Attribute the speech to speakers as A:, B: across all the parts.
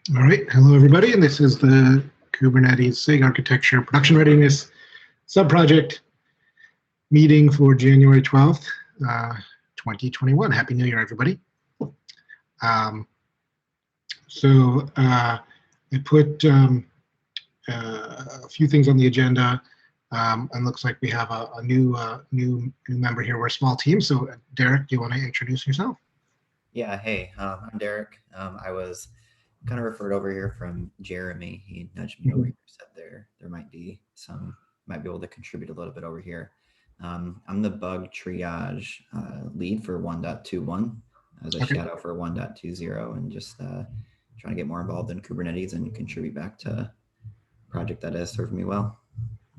A: All right, hello everybody, and this is the Kubernetes SIG architecture production readiness subproject meeting for January 12th, 2021. Happy New Year, everybody. Um, I put a few things on the agenda, and looks like we have a new member here. We're a small team, so Derek, do you want to introduce yourself?
B: Yeah, hey, I'm Derek. I was kind of referred over here from Jeremy. He nudged me over
A: Mhm.
B: here, said there might be able to contribute a little bit over here. I'm the bug triage lead for 1.21 as a
A: Okay,
B: shadow for 1.20, and just trying to get more involved in Kubernetes and contribute back to a project that has served me well.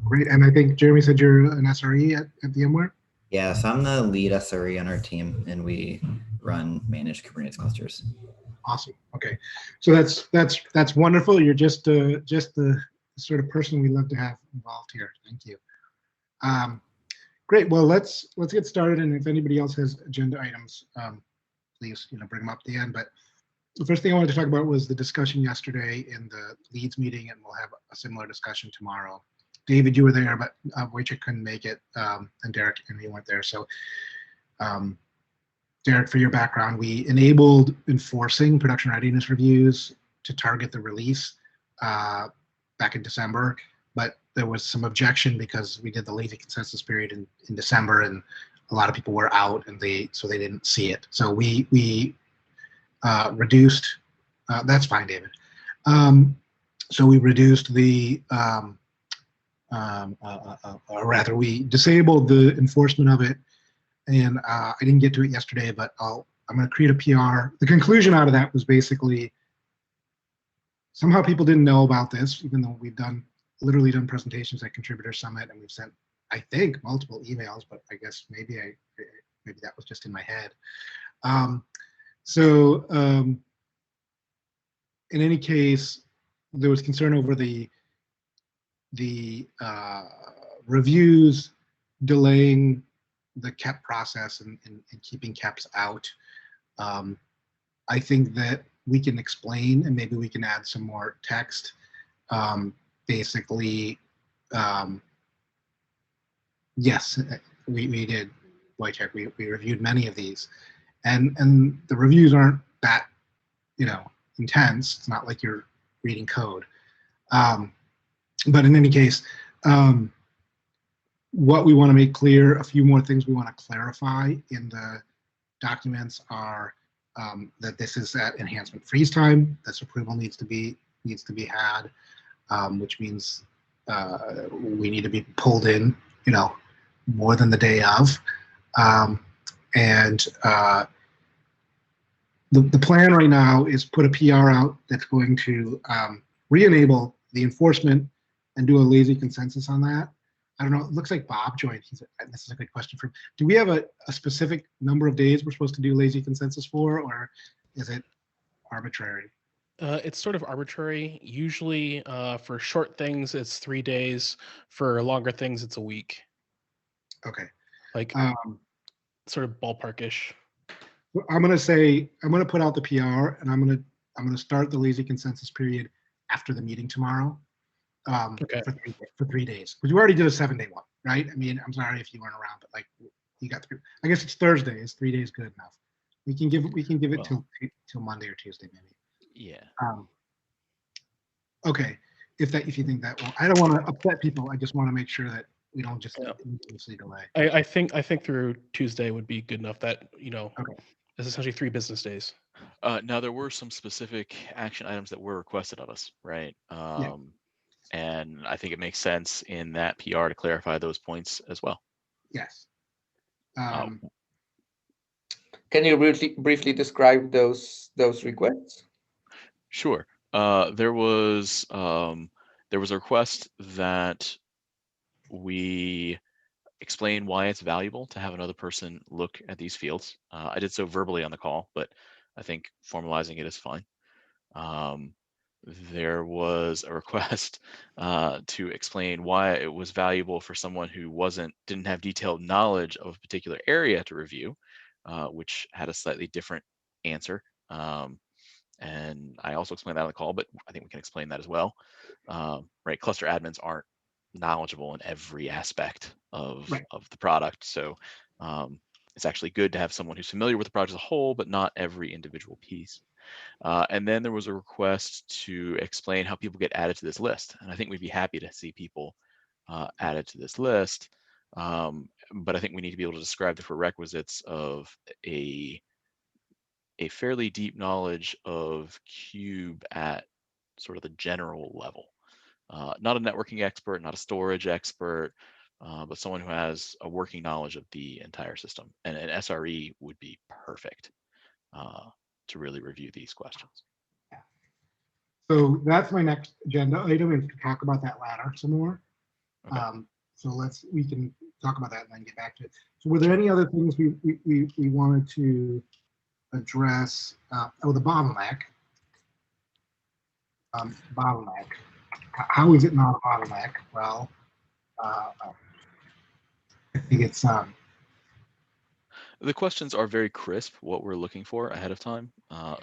A: great. And I think Jeremy said you're an SRE at VMware.
B: Yeah, so I'm the lead SRE on our team, and we run managed Kubernetes clusters.
A: Awesome. Okay, so that's wonderful. You're just the sort of person we love to have involved here. Thank you. Um, Great. Well, let's get started. And if anybody else has agenda items, please bring them up at the end. But the first thing I wanted to talk about was the discussion yesterday in the leads meeting, and we'll have a similar discussion tomorrow. David, you were there, but Wojciech couldn't make it, and Derek and you weren't there. So um, Derek, for your background, we enabled enforcing production readiness reviews to target the release back in December, but there was some objection because we did the lazy consensus period in December, and a lot of people were out, and they didn't see it. So we reduced. That's fine, David. So we reduced the, or rather, we disabled the enforcement of it, and I didn't get to it yesterday, but I'm going to create a PR. The conclusion out of that was basically somehow people didn't know about this, even though we've literally done presentations at Contributor Summit, and we've sent, I think, multiple emails, but I guess maybe that was just in my head. In any case, there was concern over the reviews delaying the KEP process and keeping KEPs out. I think that we can explain, and maybe we can add some more text. Basically, yes, we did, Wojciech. We reviewed many of these, and the reviews aren't that intense. It's not like you're reading code. But in any case, what we want to make clear, a few more things we want to clarify in the documents are that this is at enhancement freeze time. This approval needs to be had, which means we need to be pulled in, more than the day of. The plan right now is put a PR out that's going to re-enable the enforcement and do a lazy consensus on that. I don't know. It looks like Bob joined. This is a good question for him. Do we have a specific number of days we're supposed to do lazy consensus for, or is it arbitrary?
C: It's sort of arbitrary. Usually, for short things, it's 3 days. For longer things, it's a week.
A: Okay.
C: Like sort of ballparkish.
A: I'm gonna put out the PR, and I'm gonna start the lazy consensus period after the meeting tomorrow.
C: Okay.
A: For 3 days, because we already did a 7-day one, right? I mean, I'm sorry if you weren't around, but like you got through. I guess it's Thursday. Is 3 days good enough? We can give it till Monday or Tuesday, maybe.
D: Yeah.
A: Okay. If you think that, well, I don't want to upset people. I just want to make sure that we don't just needlessly delay.
C: I think through Tuesday would be good enough. That
A: Okay.
C: It's essentially 3 business days.
D: Now there were some specific action items that were requested of us, right?
A: Yeah.
D: And I think it makes sense in that PR to clarify those points as well.
A: Yes.
E: Can you briefly describe those requests?
D: Sure. There was a request that we explain why it's valuable to have another person look at these fields. I did so verbally on the call, but I think formalizing it is fine. There was a request to explain why it was valuable for someone who didn't have detailed knowledge of a particular area to review, which had a slightly different answer. And I also explained that on the call, but I think we can explain that as well. Right, cluster admins aren't knowledgeable in every aspect of the product, so it's actually good to have someone who's familiar with the project as a whole, but not every individual piece. And then there was a request to explain how people get added to this list, and I think we'd be happy to see people added to this list, but I think we need to be able to describe the prerequisites of a fairly deep knowledge of Cube at sort of the general level. Not a networking expert, not a storage expert, but someone who has a working knowledge of the entire system. And an SRE would be perfect to really review these questions.
A: So that's my next agenda item, is to talk about that ladder some more.
D: Okay.
A: So we can talk about that and then get back to it. So were there any other things we wanted to address? The bottleneck. Bottleneck. How is it not a bottleneck? Well, I think it's
D: the questions are very crisp, what we're looking for ahead of time.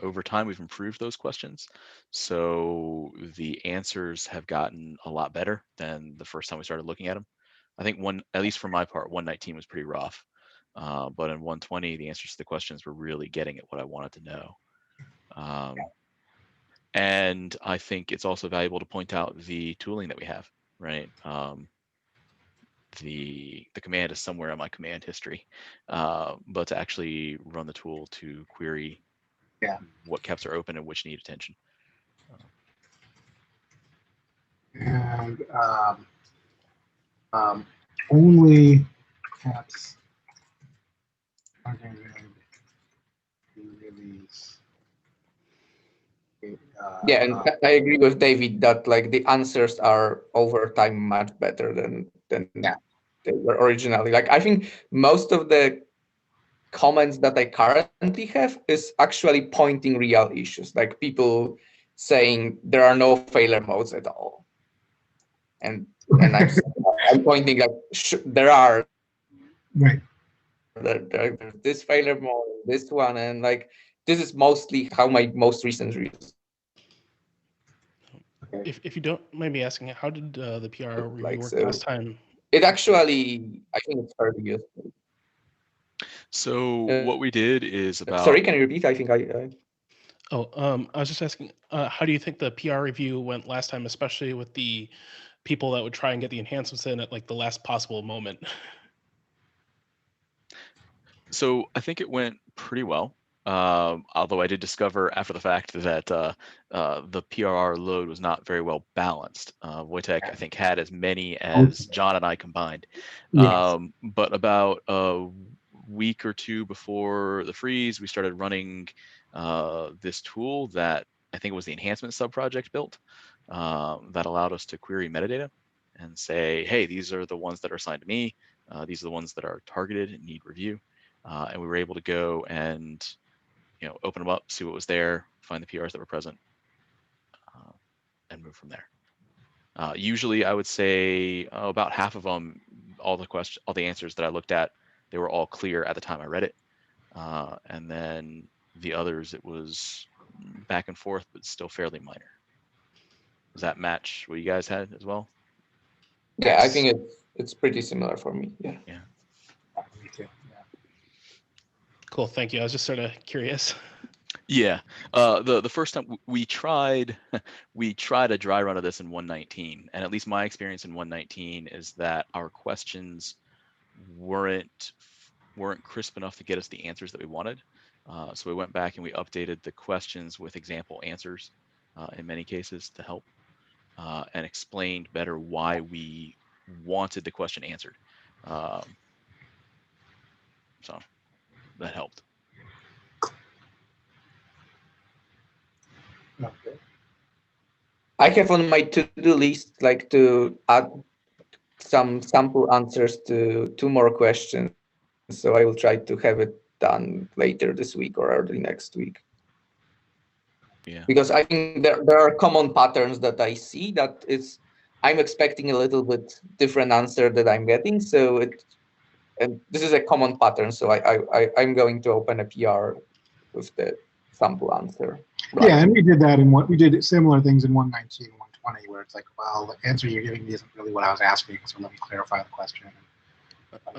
D: Over time, we've improved those questions. So the answers have gotten a lot better than the first time we started looking at them. I think at least for my part, 119 was pretty rough. But in 120, the answers to the questions were really getting at what I wanted to know. And I think it's also valuable to point out the tooling that we have, right? The command is somewhere in my command history, but to actually run the tool to query what caps are open and which need attention.
A: And only caps release.
E: Yeah, and I agree with David that like the answers are over time much better than they were originally. Like I think most of the comments that I currently have is actually pointing real issues, like people saying there are no failure modes at all, and I'm pointing like there are.
A: Right.
E: There's this failure mode, this one, and like this is mostly how my most recent reviews.
C: If you don't mind me asking, how did the PR review work last time?
E: It actually, I think it's fairly useful.
D: So what we did is about.
E: Sorry, can you repeat? I think I.
C: I was just asking, how do you think the PR review went last time, especially with the people that would try and get the enhancements in at like the last possible moment?
D: So I think it went pretty well. Although I did discover after the fact that the PRR load was not very well balanced. Wojtek, I think, had as many as John and I combined.
A: Yes.
D: But about a week or two before the freeze, we started running this tool that I think was the enhancement subproject built that allowed us to query metadata and say, hey, these are the ones that are assigned to me. These are the ones that are targeted and need review. And we were able to go and open them up, see what was there, find the PRs that were present, and move from there. Usually, I would say about half of them, all the answers that I looked at, they were all clear at the time I read it, and then the others, it was back and forth, but still fairly minor. Does that match what you guys had as well?
E: Yeah, I think it's pretty similar for me. Yeah.
D: Yeah.
A: Me too.
C: Cool, thank you. I was just sort of curious.
D: Yeah, the first time we tried a dry run of this in 119, and at least my experience in 119 is that our questions weren't crisp enough to get us the answers that we wanted. So we went back and we updated the questions with example answers in many cases to help and explained better why we wanted the question answered. So that helped.
A: Okay.
E: I have on my to-do list like to add some sample answers to 2 more questions. So I will try to have it done later this week or early next week.
D: Yeah.
E: Because I think there are common patterns that I see that I'm expecting a little bit different answer that I'm getting. So and this is a common pattern. So I'm going to open a PR with the sample answer. Right?
A: Yeah, and we did that in we did similar things in 119, 120, where it's like, well, the answer you're giving me isn't really what I was asking, so let me clarify the question.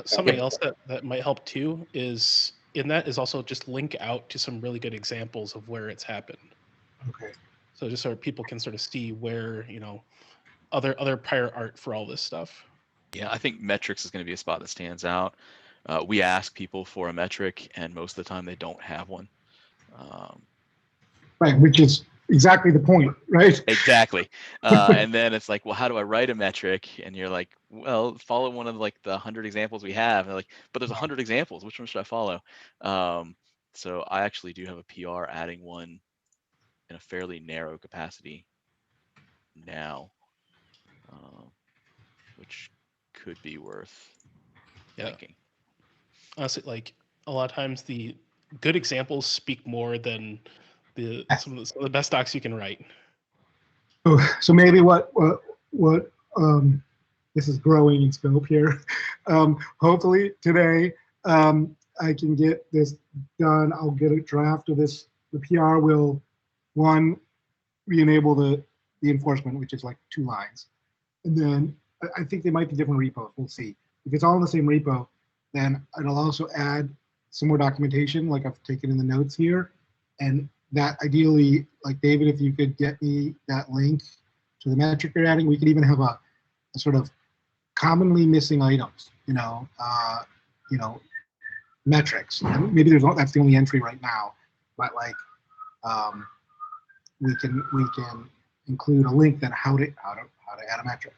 C: Something else that might help too is also just link out to some really good examples of where it's happened.
A: Okay.
C: So just so people can sort of see where, other prior art for all this stuff.
D: Yeah, I think metrics is going to be a spot that stands out. We ask people for a metric, and most of the time they don't have one.
A: Right, which is exactly the point, right?
D: Exactly. And then it's like, well, how do I write a metric? And you're like, well, follow one of like the 100 examples we have. And they're like, but there's 100 examples. Which one should I follow? So I actually do have a PR adding one in a fairly narrow capacity now, which could be worth linking.
C: Honestly, like a lot of times the good examples speak more than some of the best docs you can write.
A: So maybe what this is growing in scope here. Hopefully today I can get this done. I'll get a draft of this. The PR will, one, re-enable the enforcement, which is like 2 lines. And then I think they might be different repos. We'll see. If it's all in the same repo, then it'll also add some more documentation, like I've taken in the notes here. And that ideally, like David, if you could get me that link to the metric you're adding, we could even have a sort of commonly missing items, metrics. And maybe that's the only entry right now, but like we can include a link that how to add a metric.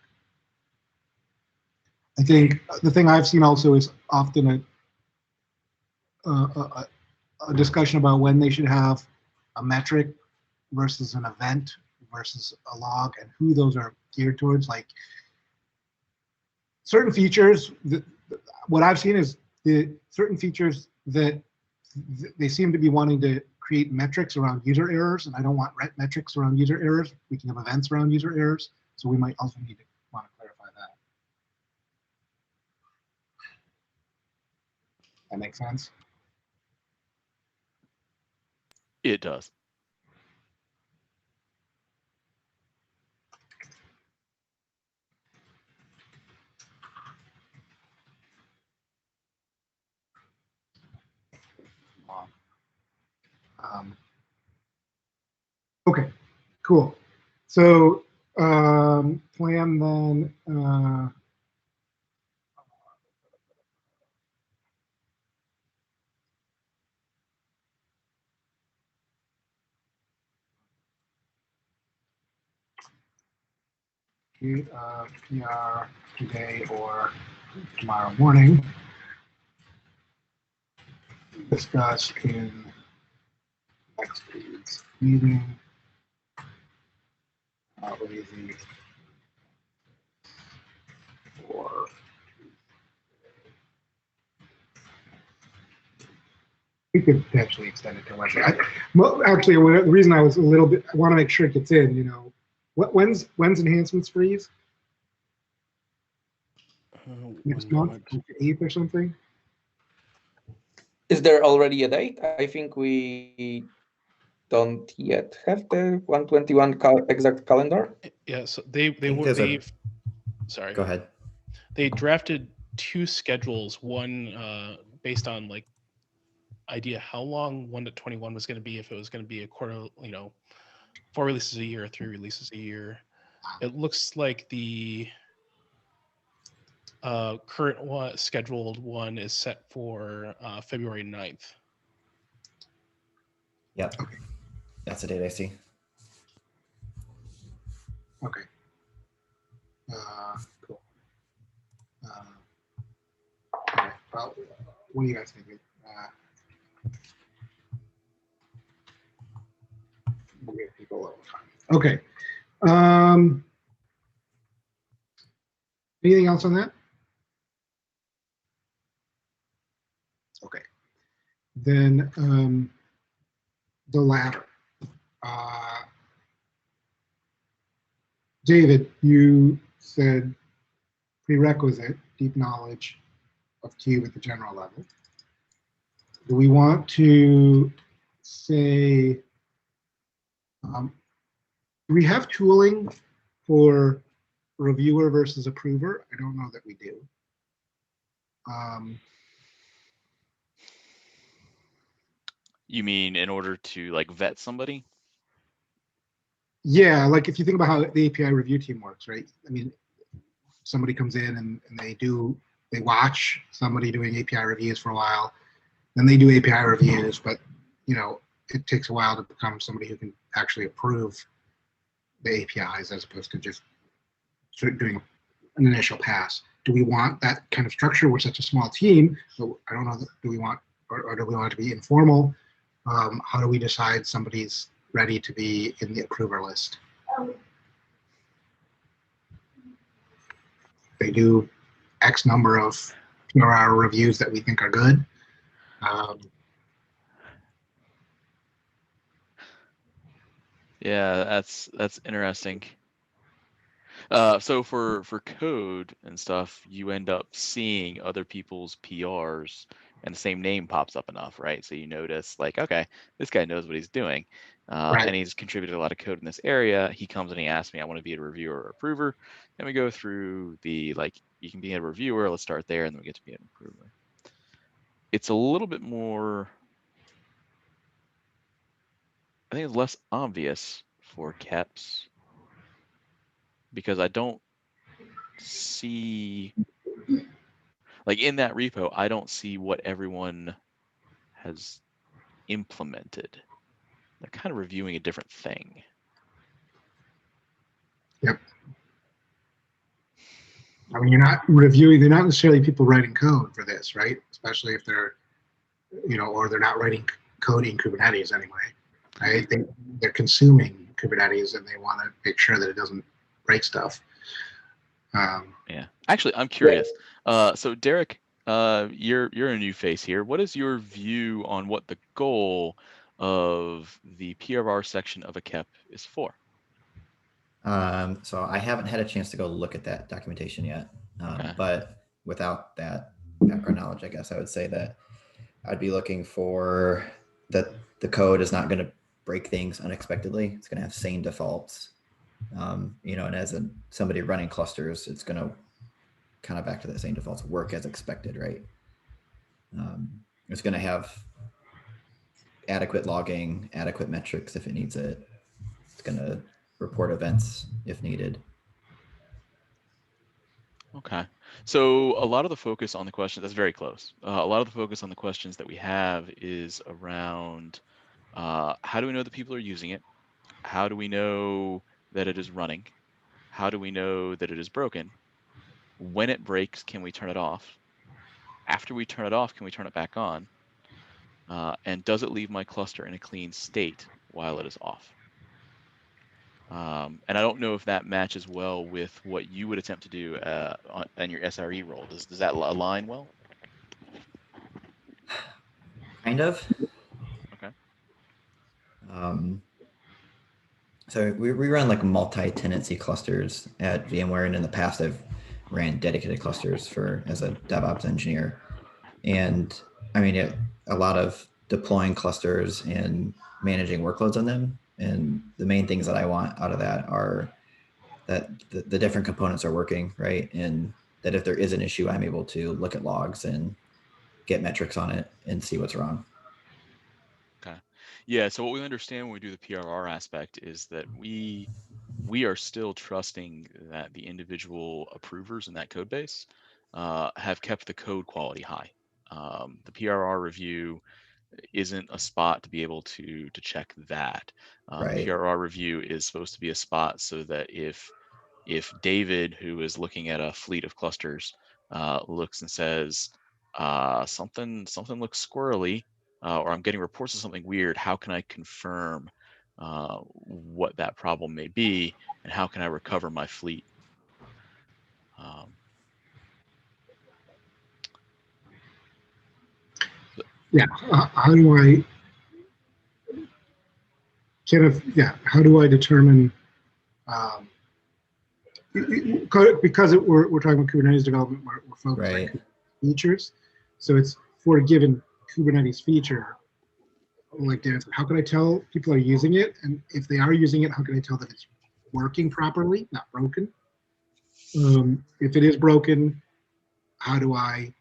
A: I think the thing I've seen also is often a discussion about when they should have a metric versus an event versus a log, and who those are geared towards. Like certain features, what I've seen is the certain features that they seem to be wanting to create metrics around user errors, and I don't want metrics around user errors. We can have events around user errors, so we might also need to want to clarify that. That makes sense?
D: It does.
A: Okay, cool. So plan then. PR today or tomorrow morning. Discuss in next week's meeting. Lazy or we could potentially extend it to Wednesday. Well, actually, the reason I was a little bit, I want to make sure it gets in. When's enhancements freeze? Next month, 8th or something.
E: Is there already a date? I think we don't yet have the 121 exact calendar.
C: Yeah, so they sorry.
B: Go ahead.
C: They drafted 2 schedules, one based on like idea how long 1.21 was going to be, if it was going to be a quarter, 4 releases a year or 3 releases a year. It looks like the current scheduled one is set for February 9th.
B: Yep. That's the date I see.
A: Okay. Cool. Okay. Well, what do you guys think? We'll get people all the time. Okay. Anything else on that? Okay. Then the ladder. David, you said prerequisite, deep knowledge of Cube at the general level. Do we want to say, do we have tooling for reviewer versus approver? I don't know that we do.
D: You mean in order to like vet somebody?
A: Yeah, like if you think about how the API review team works, right? I mean, somebody comes in and they watch somebody doing API reviews for a while, then they do API reviews, but it takes a while to become somebody who can actually approve the APIs as opposed to just sort of doing an initial pass. Do we want that kind of structure? We're such a small team, so I don't know. Do we want, or do we want it to be informal? How do we decide somebody's ready to be in the approver list? They do X number of PRR reviews that we think are good.
D: Yeah, that's interesting. So for code and stuff, you end up seeing other people's PRs and the same name pops up enough, right? So you notice like, okay, this guy knows what he's doing.
A: Right.
D: And he's contributed a lot of code in this area. He comes and he asks me, I want to be a reviewer or approver. And we go through the, like, you can be a reviewer, let's start there, and then we get to be an approver. It's a little bit more, I think it's less obvious for KEPs because I don't see, like in that repo, I don't see what everyone has implemented. They're kind of reviewing a different thing.
A: Yep. I mean, you're not reviewing, they're not necessarily people writing code for this, right? Especially if they're, or they're not writing code in Kubernetes anyway, right? They're consuming Kubernetes and they want to make sure that it doesn't break stuff.
D: Yeah, actually, I'm curious. So Derek, you're a new face here. What is your view on what the goal of the PRR section of a KEP is for?
B: So I haven't had a chance to go look at that documentation yet,
D: Okay.
B: but without that background knowledge, I guess I would say that I'd be looking for that the code is not going to break things unexpectedly. It's going to have sane defaults, and as somebody running clusters, it's going to kind of back to that same defaults work as expected, right? It's going to have adequate logging, adequate metrics if it needs it. It's going to report events if needed.
D: Okay. So a lot of the focus on the question, that's very close. A lot of the focus on the questions that we have is around how do we know that people are using it? How do we know that it is running? How do we know that it is broken? When it breaks, can we turn it off? After we turn it off, can we turn it back on? And does it leave my cluster in a clean state while it is off? And I don't know if that matches well with what you would attempt to do on your SRE role. Does that align well?
B: Kind of.
D: Okay.
B: So we run like multi-tenancy clusters at VMware, and in the past I've ran dedicated clusters as a DevOps engineer. And I mean, a lot of deploying clusters and managing workloads on them. And the main things that I want out of that are that the different components are working, right? And that if there is an issue, I'm able to look at logs and get metrics on it and see what's wrong.
D: Okay. Yeah. So what we understand when we do the PRR aspect is that we are still trusting that the individual approvers in that code base have kept the code quality high. The PRR review isn't a spot to be able to check that.
B: Right.
D: PRR review is supposed to be a spot so that if David, who is looking at a fleet of clusters, looks and says something looks squirrely, or I'm getting reports of something weird, how can I confirm what that problem may be, and how can I recover my fleet?
A: Yeah, how do I how do I determine, because we're talking about Kubernetes development, we're focused
B: Right.
A: on features, so it's for a given Kubernetes feature, like how can I tell people are using it, and if they are using it, how can I tell that it's working properly, not broken? If it is broken, how do I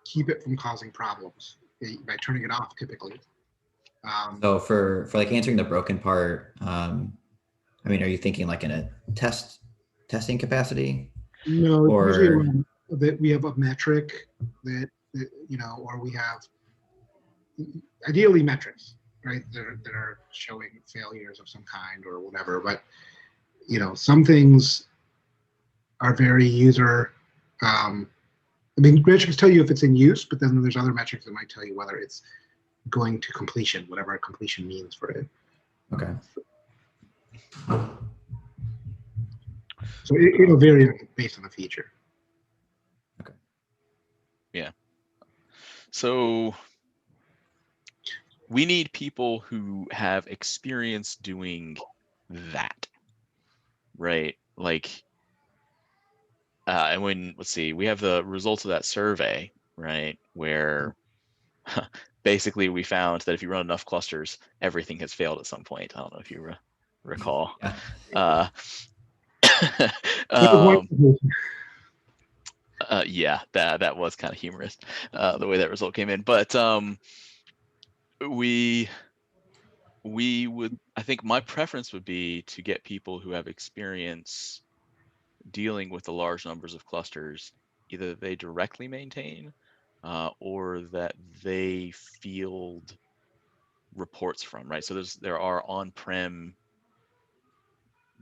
A: keep it from causing problems by turning it off typically?
B: So for like answering the broken part, I mean, are you thinking like in a testing capacity?
A: No,
B: Or
A: usually that we have a metric that or we have ideally metrics, right? That are showing failures of some kind or whatever. But some things are very user. I mean, metrics tell you if it's in use, but then there's other metrics that might tell you whether it's going to completion, whatever completion means for it.
B: Okay.
A: So it'll vary based on the feature.
B: Okay.
D: Yeah. So we need people who have experience doing that, right? Like, and let's see, we have the results of that survey, right? Where basically we found that if you run enough clusters, everything has failed at some point. I don't know if you recall.
B: Yeah.
D: Yeah, that was kind of humorous, the way that result came in. But we would, I think my preference would be to get people who have experience dealing with the large numbers of clusters, either they directly maintain or that they field reports from, right? So there are on-prem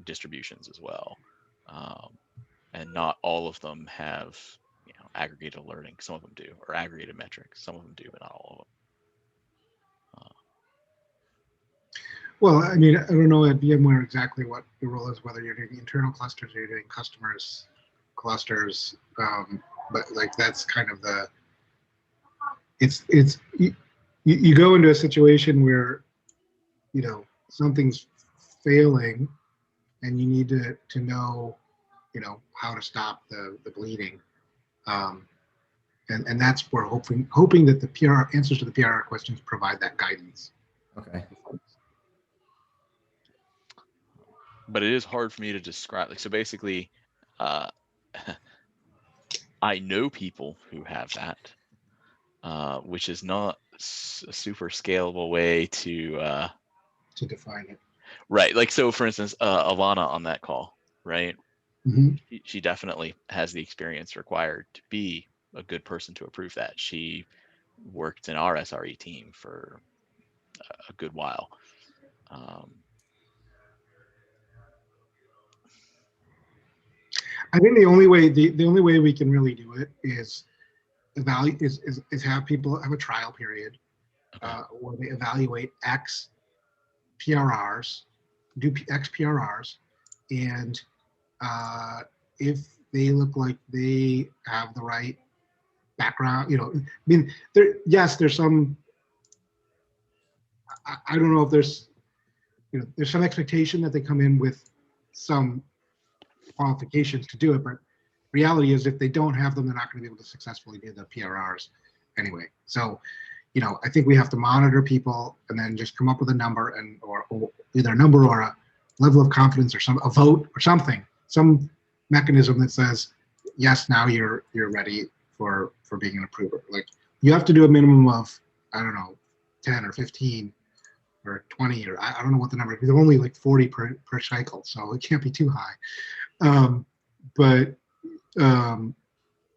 D: distributions as well, and not all of them have aggregated alerting. Some of them do, or aggregated metrics. Some of them do, but not all of them.
A: Well, I mean, I don't know at VMware exactly what the role is, whether you're doing internal clusters or you're doing customers clusters, but like that's kind of the. It's you go into a situation where something's failing, and you need to know how to stop the bleeding, and that's where hoping that the PR answers to the PR questions provide that guidance.
B: Okay.
D: But it is hard for me to describe. Like, so basically, I know people who have that, which is not a super scalable way to
A: Define it.
D: Right. Like, so for instance, Alana on that call, right?
A: Mm-hmm.
D: She definitely has the experience required to be a good person to approve that. She worked in our SRE team for a good while.
A: I think the only way we can really do it is have people have a trial period,
D: Okay.
A: where they evaluate X PRRs, do X PRRs, and if they look like they have the right background, I mean, there's some. I don't know if there's some expectation that they come in with some qualifications to do it, but reality is if they don't have them, they're not going to be able to successfully do the PRRs anyway. So, I think we have to monitor people and then just come up with a number or either a number or a level of confidence or a vote or something, some mechanism that says, yes, now you're ready for being an approver. Like you have to do a minimum of, I don't know, 10 or 15 or 20, or I don't know what the number is. They're only like 40 per cycle, so it can't be too high.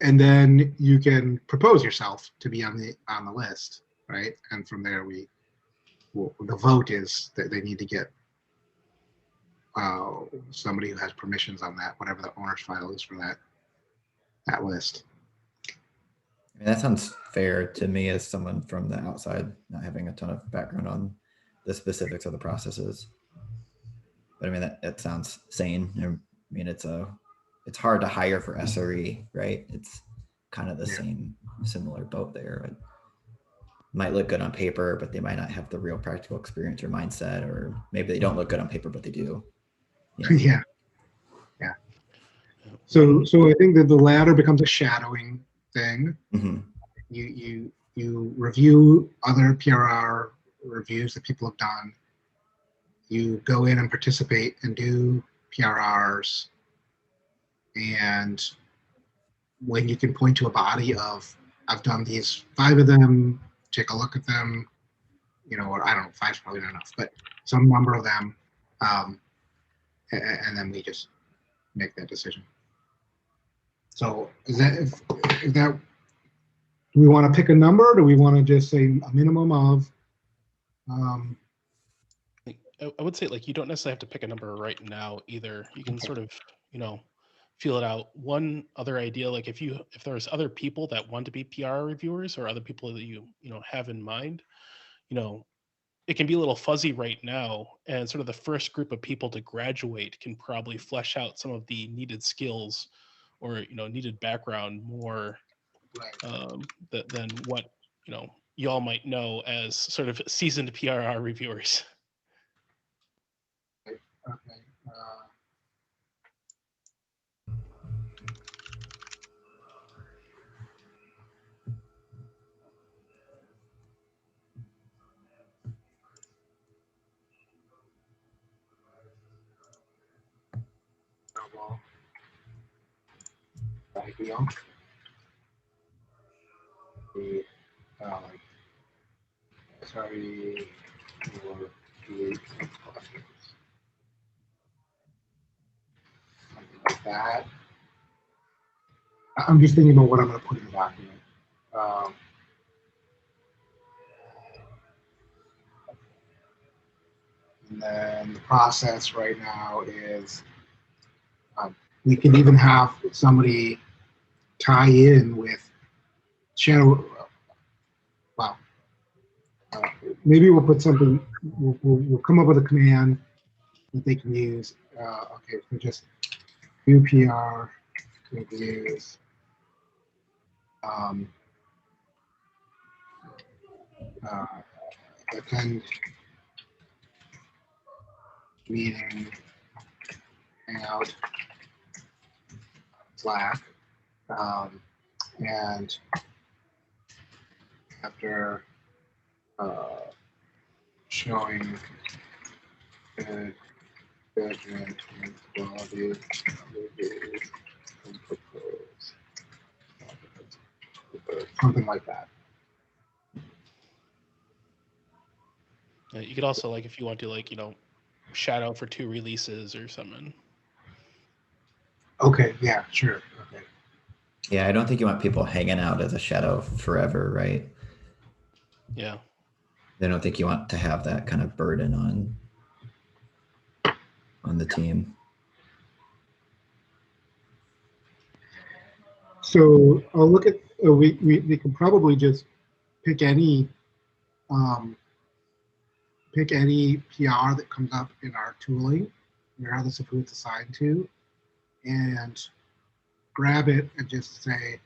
A: And then you can propose yourself to be on the list, right? And from there, the vote is that they need to get somebody who has permissions on that, whatever the owner's file is for that list.
B: I mean, that sounds fair to me as someone from the outside, not having a ton of background on the specifics of the processes. But I mean, that sounds sane. I mean, it's hard to hire for SRE, right? It's kind of the same, similar boat there. It might look good on paper, but they might not have the real practical experience or mindset, or maybe they don't look good on paper, but they do.
A: Yeah. So I think that the latter becomes a shadowing thing.
B: Mm-hmm.
A: You You review other PRR reviews that people have done. You go in and participate and do PRRs. And when you can point to a body of, I've done these 5 of them, take a look at them, or I don't know, 5's probably not enough, but some number of them, and then we just make that decision. So is that, do we want to pick a number, or do we want to just say a minimum of?
C: I would say, like, you don't necessarily have to pick a number right now either. You can sort of, feel it out. One other idea, like if there's other people that want to be PR reviewers or other people that you have in mind, it can be a little fuzzy right now, and sort of the first group of people to graduate can probably flesh out some of the needed skills or needed background more than what you all might know as sort of seasoned PRR reviewers.
A: Okay. Ideal. Sorry for doing questions. Something like that. I'm just thinking about what I'm going to put in the document. And then the process right now is we can even have somebody tie in with shadow. Well, maybe we'll put something. We'll come up with a command that they can use. Okay, so just do PR reviews. Attend meeting, hangout, Slack, and after showing good judgment and quality reviews and propose something like that.
C: You could also, like, if you want to, like, shadow for 2 releases or something.
A: Okay, yeah, sure. Okay.
B: Yeah, I don't think you want people hanging out as a shadow forever, right?
C: Yeah.
B: I don't think you want to have that kind of burden on the team.
A: So I'll look at, we can probably just pick any PR that comes up in our tooling, regardless of who it's assigned to, and grab it and just say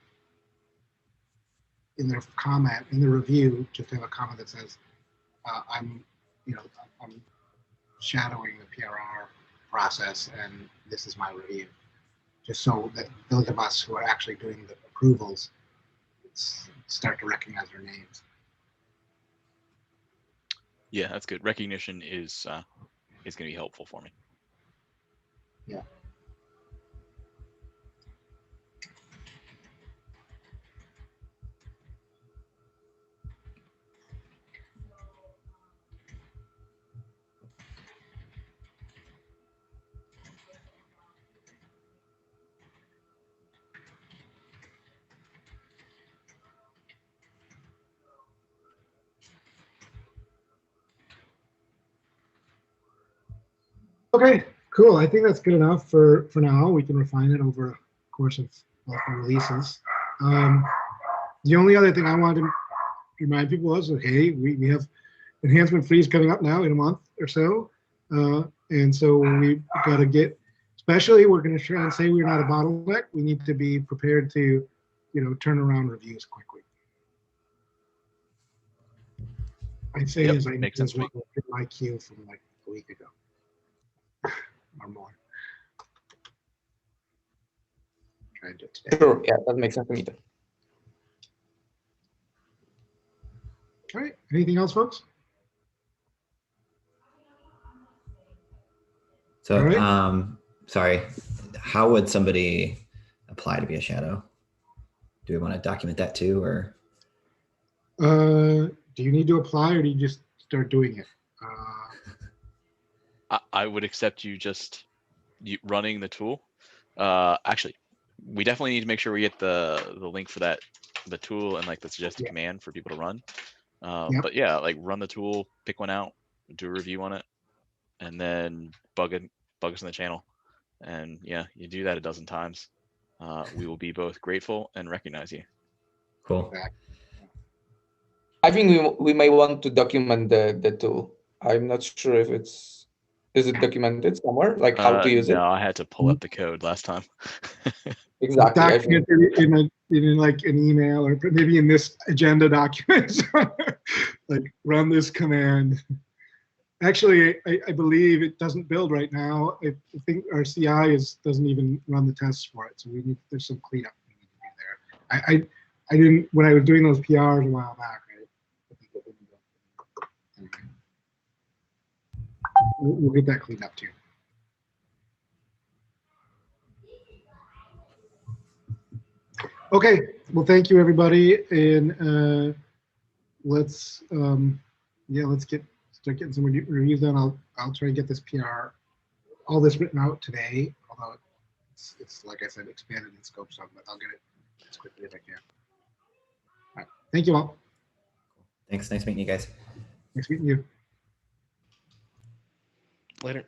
A: in their comment, in the review, just have a comment that says, I'm shadowing the PRR process and this is my review. Just so that those of us who are actually doing the approvals start to recognize their names.
D: Yeah, that's good. Recognition is going to be helpful for me.
A: Yeah. Okay, cool. I think that's good enough for now. We can refine it over the course of multiple releases. The only other thing I wanted to remind people is, okay, we have enhancement freeze coming up now in a month or so. And so we've got to get, especially we're going to try and say we're not a bottleneck. We need to be prepared to, turn around reviews quickly. I'd say
D: Yep,
A: as I
D: makes sense to me.
A: my queue from like a week ago or more. Trying to today.
E: Sure, yeah, that makes sense to me too.
A: Anything else, folks?
B: So,
A: All right.
B: sorry, how would somebody apply to be a shadow? Do we want to document that too, or?
A: Do you need to apply, or do you just start doing it?
D: I would accept you just running the tool. Actually, we definitely need to make sure we get the link for the tool and like the suggested command for people to run.
A: Yep.
D: But yeah, like run the tool, pick one out, do a review on it, and then bug us in the channel. And yeah, you do that a dozen times. We will be both grateful and recognize you.
B: Cool.
E: I think we may want to document the tool. I'm not sure if is it documented somewhere, like how to use it?
D: No, I had to pull up the code last time.
E: Exactly. I think.
A: Document it in like an email, or maybe in this agenda document. Like run this command. Actually, I believe it doesn't build right now. I think our CI doesn't even run the tests for it. So there's some cleanup we need to do there. I didn't, when I was doing those PRs a while back, right? I think it didn't go. Anyway. We'll get that cleaned up too. Okay, well, thank you, everybody, and let's start getting some reviews done. I'll try to get this PR, all this written out today. Although it's like I said, expanded in scope some, but I'll get it as quickly as I can. All right, thank you all.
B: Thanks. Nice meeting you guys.
A: Nice meeting you.
C: Later.